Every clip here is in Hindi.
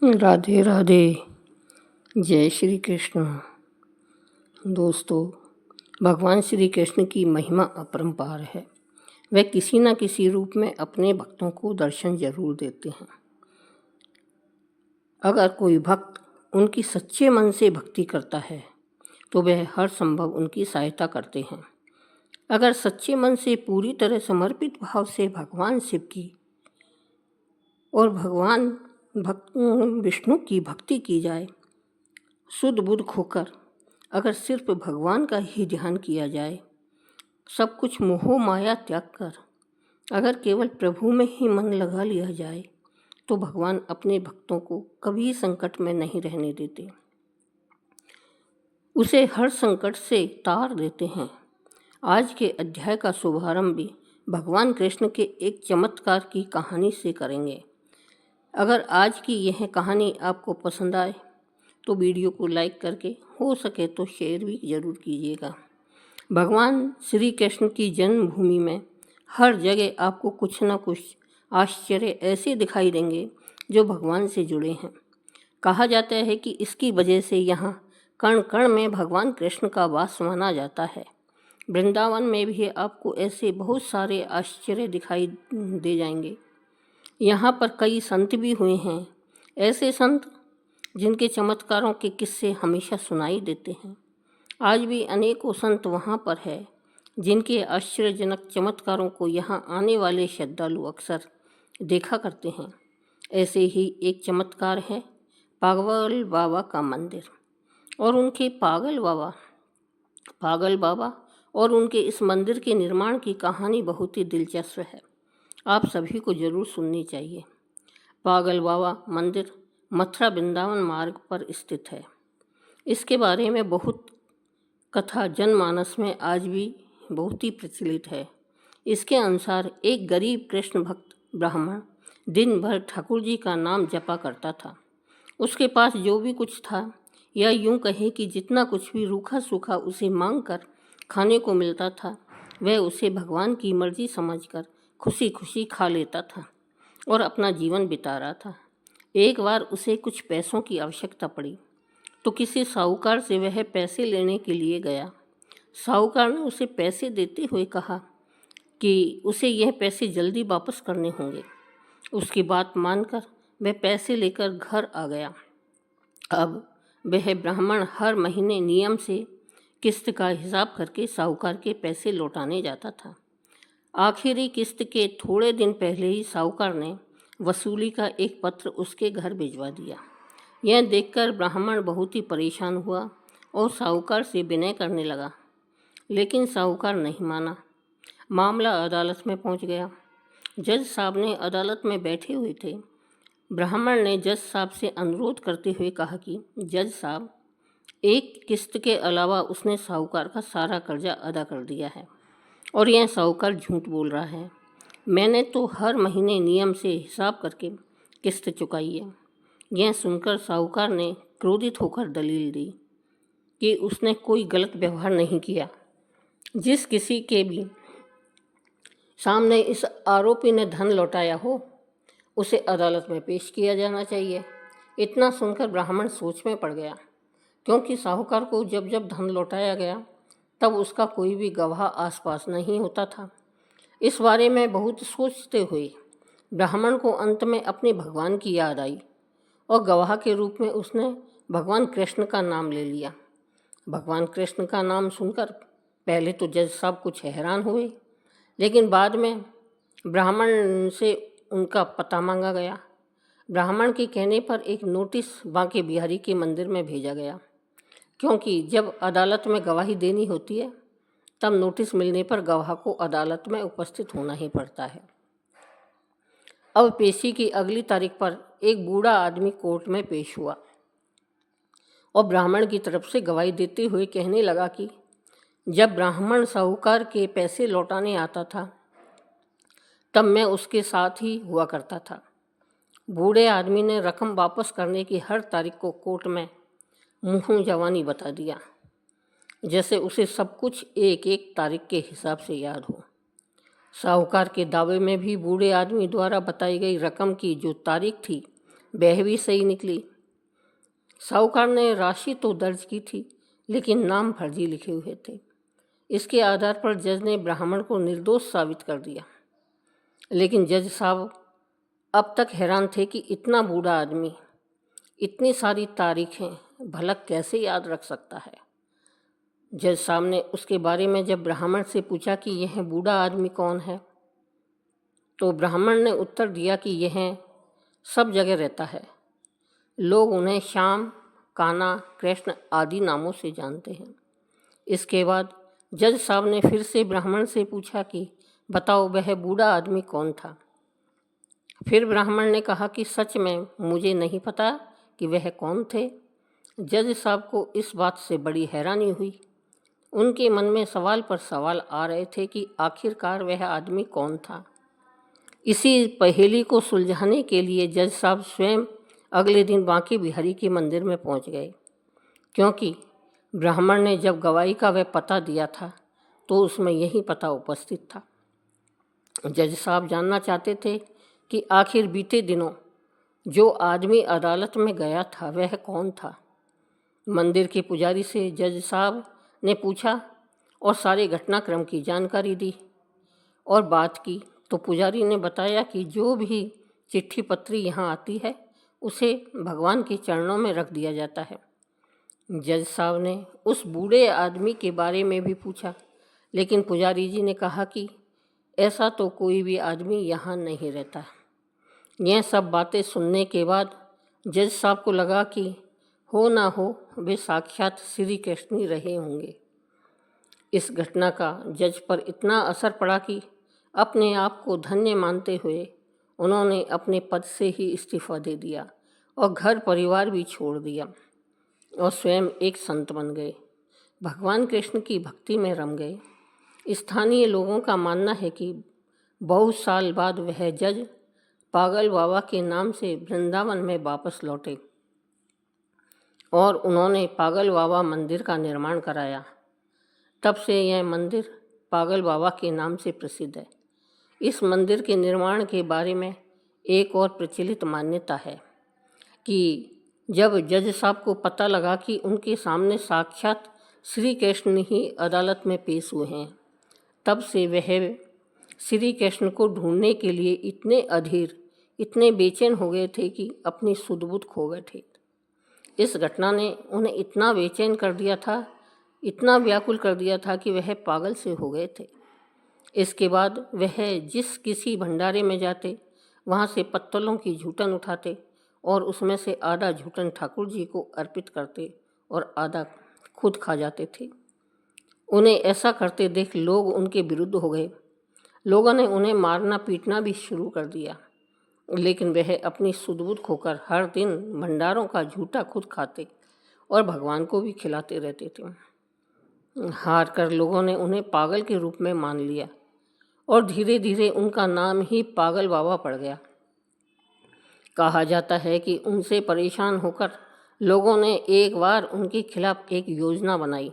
राधे राधे। जय श्री कृष्ण। दोस्तों, भगवान श्री कृष्ण की महिमा अपरंपार है। वे किसी न किसी रूप में अपने भक्तों को दर्शन जरूर देते हैं। अगर कोई भक्त उनकी सच्चे मन से भक्ति करता है तो वह हर संभव उनकी सहायता करते हैं। अगर सच्चे मन से पूरी तरह समर्पित भाव से भगवान शिव की और भगवान विष्णु की भक्ति की जाए, शुद्ध बुद्ध होकर अगर सिर्फ भगवान का ही ध्यान किया जाए, सब कुछ मोह माया त्याग कर अगर केवल प्रभु में ही मन लगा लिया जाए, तो भगवान अपने भक्तों को कभी संकट में नहीं रहने देते, उसे हर संकट से तार देते हैं। आज के अध्याय का शुभारंभ भी भगवान कृष्ण के एक चमत्कार की कहानी से करेंगे। अगर आज की यह कहानी आपको पसंद आए तो वीडियो को लाइक करके हो सके तो शेयर भी ज़रूर कीजिएगा। भगवान श्री कृष्ण की जन्मभूमि में हर जगह आपको कुछ न कुछ आश्चर्य ऐसे दिखाई देंगे जो भगवान से जुड़े हैं। कहा जाता है कि इसकी वजह से यहाँ कण कण में भगवान कृष्ण का वास माना जाता है। वृंदावन में भी आपको ऐसे बहुत सारे आश्चर्य दिखाई दे जाएंगे। यहाँ पर कई संत भी हुए हैं, ऐसे संत जिनके चमत्कारों के किस्से हमेशा सुनाई देते हैं। आज भी अनेकों संत वहाँ पर है जिनके आश्चर्यजनक चमत्कारों को यहाँ आने वाले श्रद्धालु अक्सर देखा करते हैं। ऐसे ही एक चमत्कार है पागल बाबा का मंदिर और उनके पागल बाबा और उनके इस मंदिर के निर्माण की कहानी बहुत ही दिलचस्प है, आप सभी को ज़रूर सुननी चाहिए। पागल बाबा मंदिर मथुरा वृंदावन मार्ग पर स्थित है। इसके बारे में बहुत कथा जनमानस में आज भी बहुत ही प्रचलित है। इसके अनुसार एक गरीब कृष्ण भक्त ब्राह्मण दिन भर ठाकुर जी का नाम जपा करता था। उसके पास जो भी कुछ था, या यूं कहे कि जितना कुछ भी रूखा सूखा उसे मांग कर खाने को मिलता था, वह उसे भगवान की मर्जी समझकर खुशी खुशी खा लेता था और अपना जीवन बिता रहा था। एक बार उसे कुछ पैसों की आवश्यकता पड़ी तो किसी साहूकार से वह पैसे लेने के लिए गया। साहूकार ने उसे पैसे देते हुए कहा कि उसे यह पैसे जल्दी वापस करने होंगे। उसकी बात मानकर वह पैसे लेकर घर आ गया। अब वह ब्राह्मण हर महीने नियम से किस्त का हिसाब करके साहूकार के पैसे लौटाने जाता था। आखिरी किस्त के थोड़े दिन पहले ही साहूकार ने वसूली का एक पत्र उसके घर भिजवा दिया। यह देखकर ब्राह्मण बहुत ही परेशान हुआ और साहूकार से विनय करने लगा, लेकिन साहूकार नहीं माना। मामला अदालत में पहुंच गया। जज साहब ने अदालत में बैठे हुए थे। ब्राह्मण ने जज साहब से अनुरोध करते हुए कहा कि जज साहब, एक किस्त के अलावा उसने साहूकार का सारा कर्जा अदा कर दिया है और यह साहूकार झूठ बोल रहा है। मैंने तो हर महीने नियम से हिसाब करके किस्त चुकाई है। यह सुनकर साहूकार ने क्रोधित होकर दलील दी कि उसने कोई गलत व्यवहार नहीं किया। जिस किसी के भी सामने इस आरोपी ने धन लौटाया हो, उसे अदालत में पेश किया जाना चाहिए। इतना सुनकर ब्राह्मण सोच में पड़ गया, क्योंकि साहूकार को जब जब धन लौटाया गया तब उसका कोई भी गवाह आसपास नहीं होता था। इस बारे में बहुत सोचते हुए ब्राह्मण को अंत में अपने भगवान की याद आई और गवाह के रूप में उसने भगवान कृष्ण का नाम ले लिया। भगवान कृष्ण का नाम सुनकर पहले तो जज साहब कुछ हैरान हुए, लेकिन बाद में ब्राह्मण से उनका पता मांगा गया। ब्राह्मण के कहने पर एक नोटिस बांके बिहारी के मंदिर में भेजा गया, क्योंकि जब अदालत में गवाही देनी होती है तब नोटिस मिलने पर गवाह को अदालत में उपस्थित होना ही पड़ता है। अब पेशी की अगली तारीख पर एक बूढ़ा आदमी कोर्ट में पेश हुआ और ब्राह्मण की तरफ से गवाही देते हुए कहने लगा कि जब ब्राह्मण साहूकार के पैसे लौटाने आता था तब मैं उसके साथ ही हुआ करता था। बूढ़े आदमी ने रकम वापस करने की हर तारीख को कोर्ट में मुँह जवानी बता दिया, जैसे उसे सब कुछ एक एक तारीख के हिसाब से याद हो। साहूकार के दावे में भी बूढ़े आदमी द्वारा बताई गई रकम की जो तारीख थी वह भी सही निकली। साहूकार ने राशि तो दर्ज की थी, लेकिन नाम फर्जी लिखे हुए थे। इसके आधार पर जज ने ब्राह्मण को निर्दोष साबित कर दिया। लेकिन जज साहब अब तक हैरान थे कि इतना बूढ़ा आदमी इतनी सारी तारीखें भला कैसे याद रख सकता है। जज साहब ने उसके बारे में जब ब्राह्मण से पूछा कि यह बूढ़ा आदमी कौन है, तो ब्राह्मण ने उत्तर दिया कि यह सब जगह रहता है। लोग उन्हें श्याम, कान्हा, कृष्ण आदि नामों से जानते हैं। इसके बाद जज साहब ने फिर से ब्राह्मण से पूछा कि बताओ वह बूढ़ा आदमी कौन था। फिर ब्राह्मण ने कहा कि सच में मुझे नहीं पता कि वह कौन थे। जज साहब को इस बात से बड़ी हैरानी हुई। उनके मन में सवाल पर सवाल आ रहे थे कि आखिरकार वह आदमी कौन था। इसी पहेली को सुलझाने के लिए जज साहब स्वयं अगले दिन बांके बिहारी के मंदिर में पहुंच गए, क्योंकि ब्राह्मण ने जब गवाही का वह पता दिया था तो उसमें यही पता उपस्थित था। जज साहब जानना चाहते थे कि आखिर बीते दिनों जो आदमी अदालत में गया था वह कौन था। मंदिर के पुजारी से जज साहब ने पूछा और सारे घटनाक्रम की जानकारी दी और बात की, तो पुजारी ने बताया कि जो भी चिट्ठी पत्री यहाँ आती है उसे भगवान के चरणों में रख दिया जाता है। जज साहब ने उस बूढ़े आदमी के बारे में भी पूछा, लेकिन पुजारी जी ने कहा कि ऐसा तो कोई भी आदमी यहाँ नहीं रहता। यह सब बातें सुनने के बाद जज साहब को लगा कि हो ना हो वे साक्षात श्री कृष्ण ही रहे होंगे। इस घटना का जज पर इतना असर पड़ा कि अपने आप को धन्य मानते हुए उन्होंने अपने पद से ही इस्तीफा दे दिया और घर परिवार भी छोड़ दिया और स्वयं एक संत बन गए। भगवान कृष्ण की भक्ति में रम गए। स्थानीय लोगों का मानना है कि बहुत साल बाद वह जज पागल बाबा के नाम से वृंदावन में वापस लौटे और उन्होंने पागल बाबा मंदिर का निर्माण कराया। तब से यह मंदिर पागल बाबा के नाम से प्रसिद्ध है। इस मंदिर के निर्माण के बारे में एक और प्रचलित मान्यता है कि जब जज साहब को पता लगा कि उनके सामने साक्षात श्री कृष्ण ही अदालत में पेश हुए हैं, तब से वह श्री कृष्ण को ढूंढने के लिए इतने अधीर, इतने बेचैन हो गए थे कि अपनी सुध बुध खो गए थे। इस घटना ने उन्हें इतना बेचैन कर दिया था, इतना व्याकुल कर दिया था कि वह पागल से हो गए थे। इसके बाद वह जिस किसी भंडारे में जाते वहाँ से पत्तलों की झूठन उठाते और उसमें से आधा झूठन ठाकुर जी को अर्पित करते और आधा खुद खा जाते थे। उन्हें ऐसा करते देख लोग उनके विरुद्ध हो गए। लोगों ने उन्हें मारना पीटना भी शुरू कर दिया, लेकिन वह अपनी सुध-बुध खोकर हर दिन भंडारों का झूठा खुद खाते और भगवान को भी खिलाते रहते थे। हार कर लोगों ने उन्हें पागल के रूप में मान लिया और धीरे धीरे उनका नाम ही पागल बाबा पड़ गया। कहा जाता है कि उनसे परेशान होकर लोगों ने एक बार उनके खिलाफ एक योजना बनाई,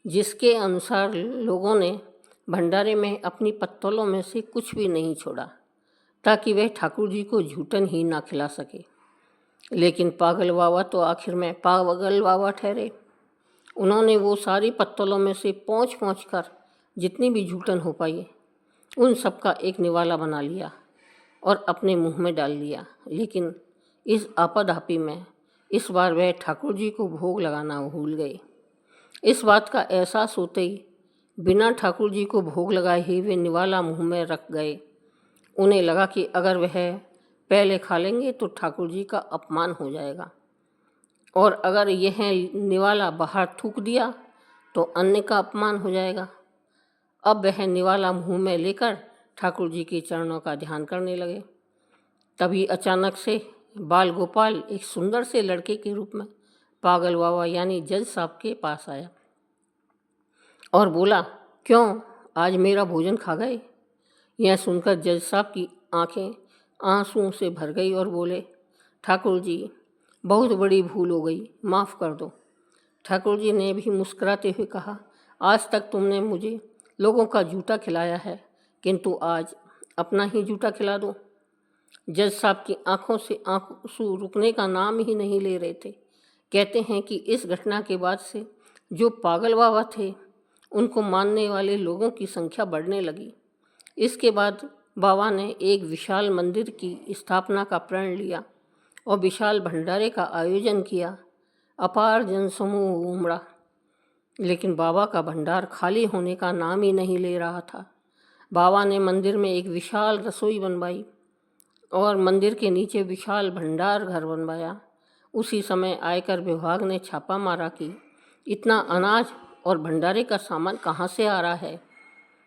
जिसके अनुसार लोगों ने भंडारे में अपनी पत्तलों में से कुछ भी नहीं छोड़ा ताकि वह ठाकुर जी को झूठन ही ना खिला सके। लेकिन पागल बाबा तो आखिर में पागल बाबा ठहरे। उन्होंने वो सारी पत्तलों में से पहुँच कर जितनी भी झूठन हो पाई उन सब का एक निवाला बना लिया और अपने मुंह में डाल लिया। लेकिन इस आपाधापी में इस बार वह ठाकुर जी को भोग लगाना भूल गए। इस बात का एहसास होते ही बिना ठाकुर जी को भोग लगाए ही वे निवाला मुंह में रख गए। उन्हें लगा कि अगर वह पहले खा लेंगे तो ठाकुर जी का अपमान हो जाएगा, और अगर यह निवाला बाहर थूक दिया तो अन्न का अपमान हो जाएगा। अब वह निवाला मुंह में लेकर ठाकुर जी के चरणों का ध्यान करने लगे। तभी अचानक से बाल गोपाल एक सुंदर से लड़के के रूप में पागल बाबा यानी जज साहब के पास आया और बोला, क्यों आज मेरा भोजन खा गए? यह सुनकर जज साहब की आंखें आंसुओं से भर गई और बोले, ठाकुर जी बहुत बड़ी भूल हो गई, माफ़ कर दो। ठाकुर जी ने भी मुस्कुराते हुए कहा, आज तक तुमने मुझे लोगों का जूठा खिलाया है, किंतु आज अपना ही जूठा खिला दो। जज साहब की आंखों से आंसू रुकने का नाम ही नहीं ले रहे थे। कहते हैं कि इस घटना के बाद से जो पागल बाबा थे उनको मानने वाले लोगों की संख्या बढ़ने लगी। इसके बाद बाबा ने एक विशाल मंदिर की स्थापना का प्रण लिया और विशाल भंडारे का आयोजन किया। अपार जनसमूह उमड़ा, लेकिन बाबा का भंडार खाली होने का नाम ही नहीं ले रहा था। बाबा ने मंदिर में एक विशाल रसोई बनवाई और मंदिर के नीचे विशाल भंडार घर बनवाया। उसी समय आयकर विभाग ने छापा मारा कि इतना अनाज और भंडारे का सामान कहाँ से आ रहा है।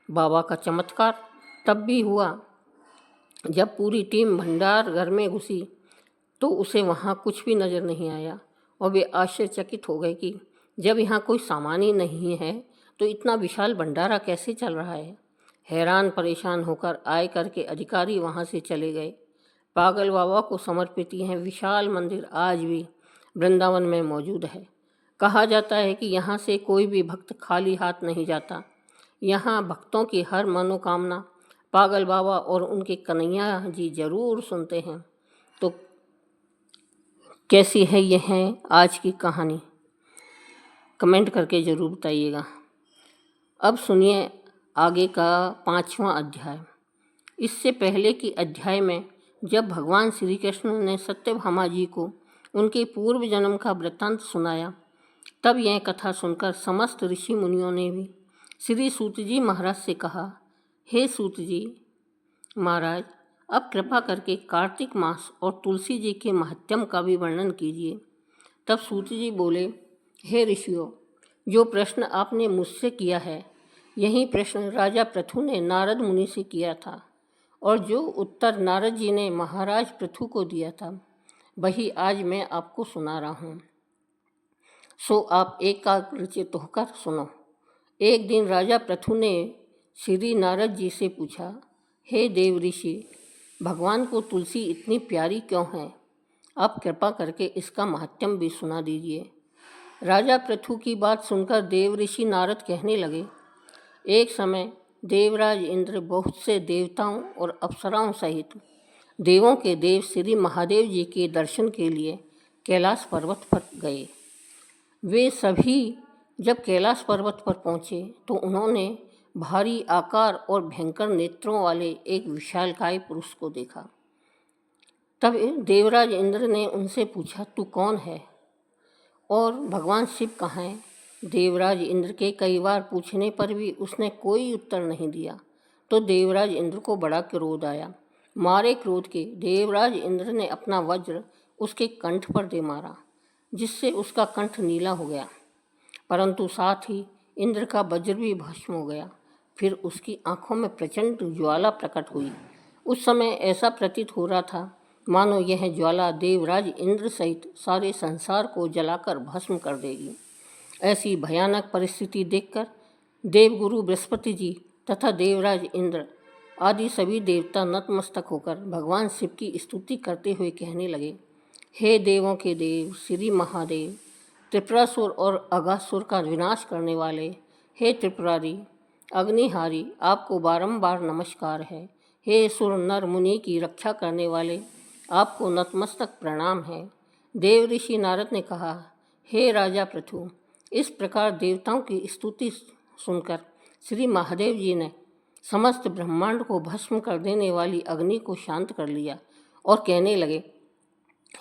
बाबा का चमत्कार तब भी हुआ जब पूरी टीम भंडार घर में घुसी तो उसे वहाँ कुछ भी नज़र नहीं आया और वे आश्चर्यचकित हो गए कि जब यहाँ कोई सामान ही नहीं है तो इतना विशाल भंडारा कैसे चल रहा है। हैरान परेशान होकर आयकर के अधिकारी वहाँ से चले गए। पागल बाबा को समर्पित यह विशाल मंदिर आज भी वृंदावन में मौजूद है। कहा जाता है कि यहाँ से कोई भी भक्त खाली हाथ नहीं जाता। यहाँ भक्तों की हर मनोकामना पागल बाबा और उनके कन्हैया जी जरूर सुनते हैं। तो कैसी है यह आज की कहानी, कमेंट करके ज़रूर बताइएगा। अब सुनिए आगे का 5वां अध्याय। इससे पहले की अध्याय में जब भगवान श्री कृष्ण ने सत्यभामा जी को उनके पूर्व जन्म का वृत्तांत सुनाया, तब यह कथा सुनकर समस्त ऋषि मुनियों ने भी श्री सूत जी महाराज से कहा, हे सूत जी महाराज, अब कृपा करके कार्तिक मास और तुलसी जी के महत्म का भी वर्णन कीजिए। तब सूत जी बोले, हे ऋषियों, जो प्रश्न आपने मुझसे किया है यही प्रश्न राजा पृथु ने नारद मुनि से किया था और जो उत्तर नारद जी ने महाराज पृथु को दिया था वही आज मैं आपको सुना रहा हूँ। सो आप एकाग्रचित्त होकर सुनो। एक दिन राजा पृथु ने श्री नारद जी से पूछा, हे देव ऋषि, भगवान को तुलसी इतनी प्यारी क्यों है? आप कृपा करके इसका महत्म भी सुना दीजिए। राजा पृथु की बात सुनकर देव ऋषि नारद कहने लगे, एक समय देवराज इंद्र बहुत से देवताओं और अप्सराओं सहित देवों के देव श्री महादेव जी के दर्शन के लिए कैलाश पर्वत पर गए। वे सभी जब कैलाश पर्वत पर पहुँचे तो उन्होंने भारी आकार और भयंकर नेत्रों वाले एक विशालकाय पुरुष को देखा। तब देवराज इंद्र ने उनसे पूछा, तू कौन है और भगवान शिव कहाँ हैं? देवराज इंद्र के कई बार पूछने पर भी उसने कोई उत्तर नहीं दिया तो देवराज इंद्र को बड़ा क्रोध आया। मारे क्रोध के देवराज इंद्र ने अपना वज्र उसके कंठ पर दे मारा, जिससे उसका कंठ नीला हो गया, परंतु साथ ही इंद्र का वज्र भी भस्म हो गया। फिर उसकी आंखों में प्रचंड ज्वाला प्रकट हुई। उस समय ऐसा प्रतीत हो रहा था मानो यह ज्वाला देवराज इंद्र सहित सारे संसार को जलाकर भस्म कर देगी। ऐसी भयानक परिस्थिति देखकर देवगुरु बृहस्पति जी तथा देवराज इंद्र आदि सभी देवता नतमस्तक होकर भगवान शिव की स्तुति करते हुए कहने लगे, हे देवों के देव श्री महादेव, त्रिपुरासुर और अघासुर का विनाश करने वाले, हे त्रिपुरारी अग्निहारी, आपको बारंबार नमस्कार है। हे सुर नर मुनि की रक्षा करने वाले, आपको नतमस्तक प्रणाम है। देव ऋषि नारद ने कहा, हे राजा पृथु, इस प्रकार देवताओं की स्तुति सुनकर श्री महादेव जी ने समस्त ब्रह्मांड को भस्म कर देने वाली अग्नि को शांत कर लिया और कहने लगे,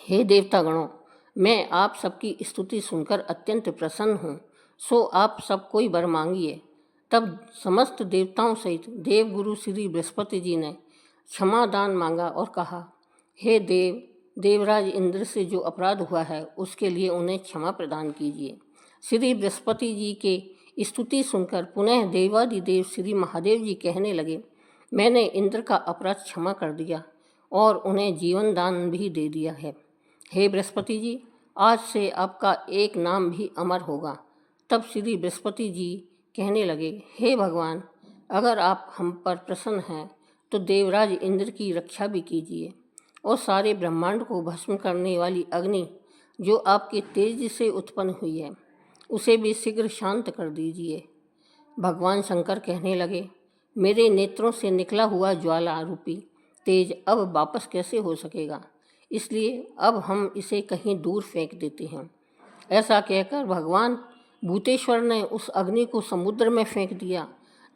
हे देवतागणों, मैं आप सबकी स्तुति सुनकर अत्यंत प्रसन्न हूँ, सो आप सब कोई वर मांगिए। तब समस्त देवताओं सहित देवगुरु श्री बृहस्पति जी ने क्षमा दान मांगा और कहा, हे देव, देवराज इंद्र से जो अपराध हुआ है उसके लिए उन्हें क्षमा प्रदान कीजिए। श्री बृहस्पति जी के स्तुति सुनकर पुनः देवादिदेव श्री महादेव जी कहने लगे, मैंने इंद्र का अपराध क्षमा कर दिया और उन्हें जीवन दान भी दे दिया है। हे बृहस्पति जी, आज से आपका एक नाम भी अमर होगा। तब श्री बृहस्पति जी कहने लगे, हे भगवान, अगर आप हम पर प्रसन्न हैं तो देवराज इंद्र की रक्षा भी कीजिए और सारे ब्रह्मांड को भस्म करने वाली अग्नि जो आपके तेज से उत्पन्न हुई है उसे भी शीघ्र शांत कर दीजिए। भगवान शंकर कहने लगे, मेरे नेत्रों से निकला हुआ ज्वाला रूपी तेज अब वापस कैसे हो सकेगा, इसलिए अब हम इसे कहीं दूर फेंक देते हैं। ऐसा कहकर भगवान भूतेश्वर ने उस अग्नि को समुद्र में फेंक दिया।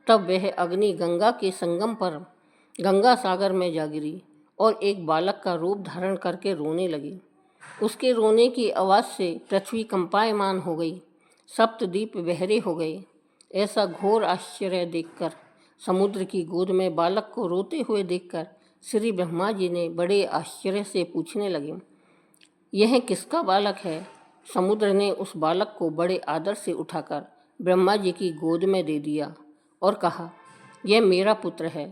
तब वह अग्नि गंगा के संगम पर गंगा सागर में जा गिरी और एक बालक का रूप धारण करके रोने लगी। उसके रोने की आवाज़ से पृथ्वी कंपायमान हो गई, सप्तद्वीप बहरे हो गए। ऐसा घोर आश्चर्य देखकर, समुद्र की गोद में बालक को रोते हुए देखकर श्री ब्रह्मा जी ने बड़े आश्चर्य से पूछने लगे, यह किसका बालक है? समुद्र ने उस बालक को बड़े आदर से उठाकर ब्रह्मा जी की गोद में दे दिया और कहा, यह मेरा पुत्र है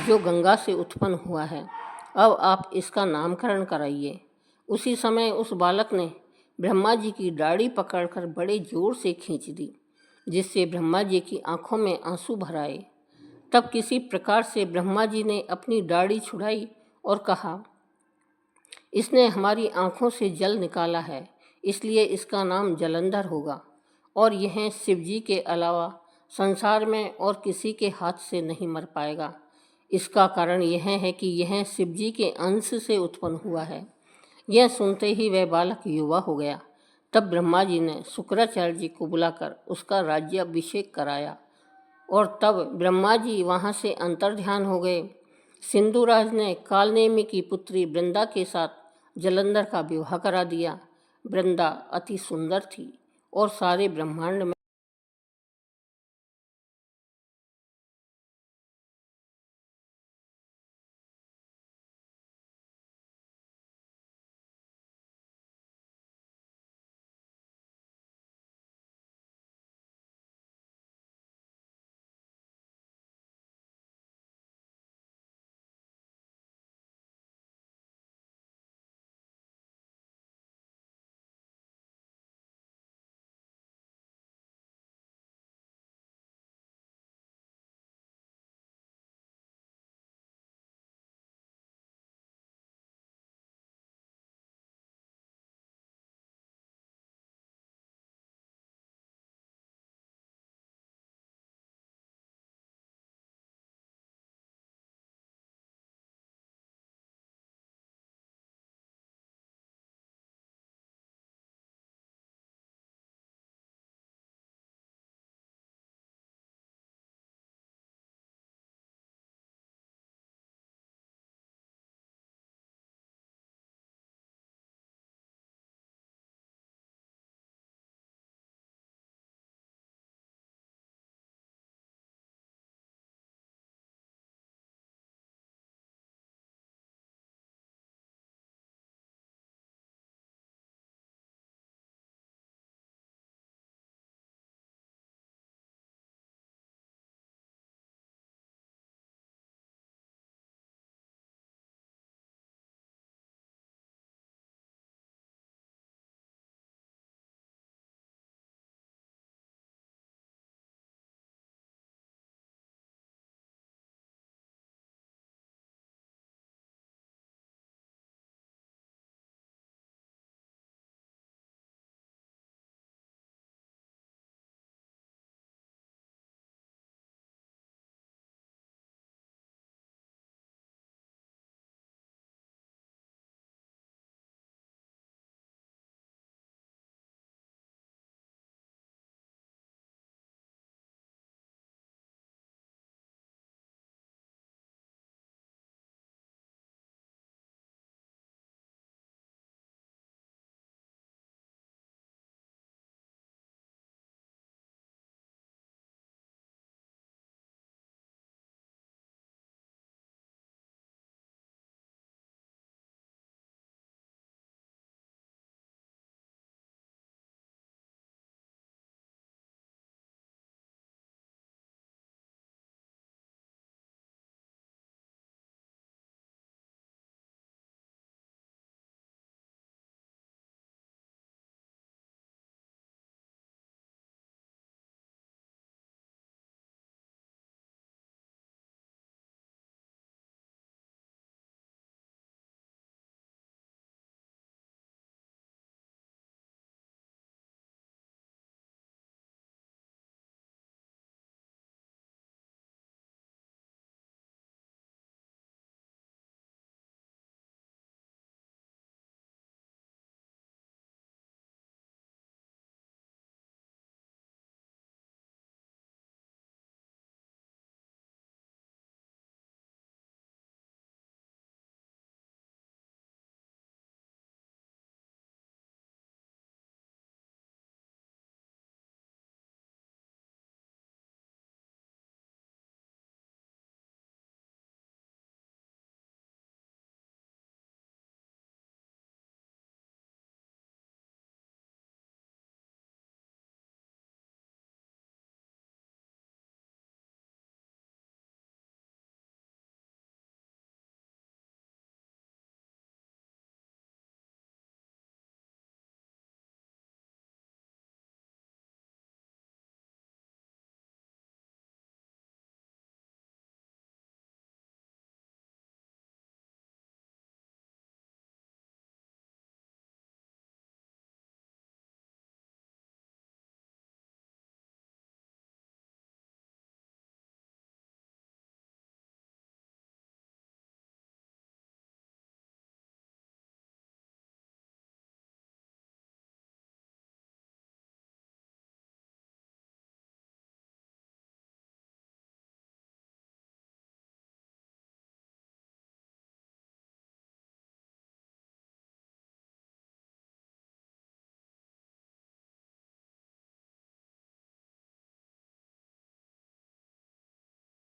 जो गंगा से उत्पन्न हुआ है। अब आप इसका नामकरण कराइए। उसी समय उस बालक ने ब्रह्मा जी की दाढ़ी पकड़कर बड़े जोर से खींच दी, जिससे ब्रह्मा जी की आंखों में आंसू भर आए। तब किसी प्रकार से ब्रह्मा जी ने अपनी दाढ़ी छुड़ाई और कहा, इसने हमारी आंखों से जल निकाला है, इसलिए इसका नाम जलंधर होगा और यह शिव जी के अलावा संसार में और किसी के हाथ से नहीं मर पाएगा। इसका कारण यह है कि यह शिव जी के अंश से उत्पन्न हुआ है। यह सुनते ही वह बालक युवा हो गया। तब ब्रह्मा जी ने शुक्राचार्य जी को बुलाकर उसका राज्याभिषेक कराया और तब ब्रह्मा जी वहाँ से अंतर्ध्यान हो गए। सिंधुराज ने कालनेमि की पुत्री वृंदा के साथ जलंधर का विवाह करा दिया। वृंदा अति सुंदर थी और सारे ब्रह्मांड में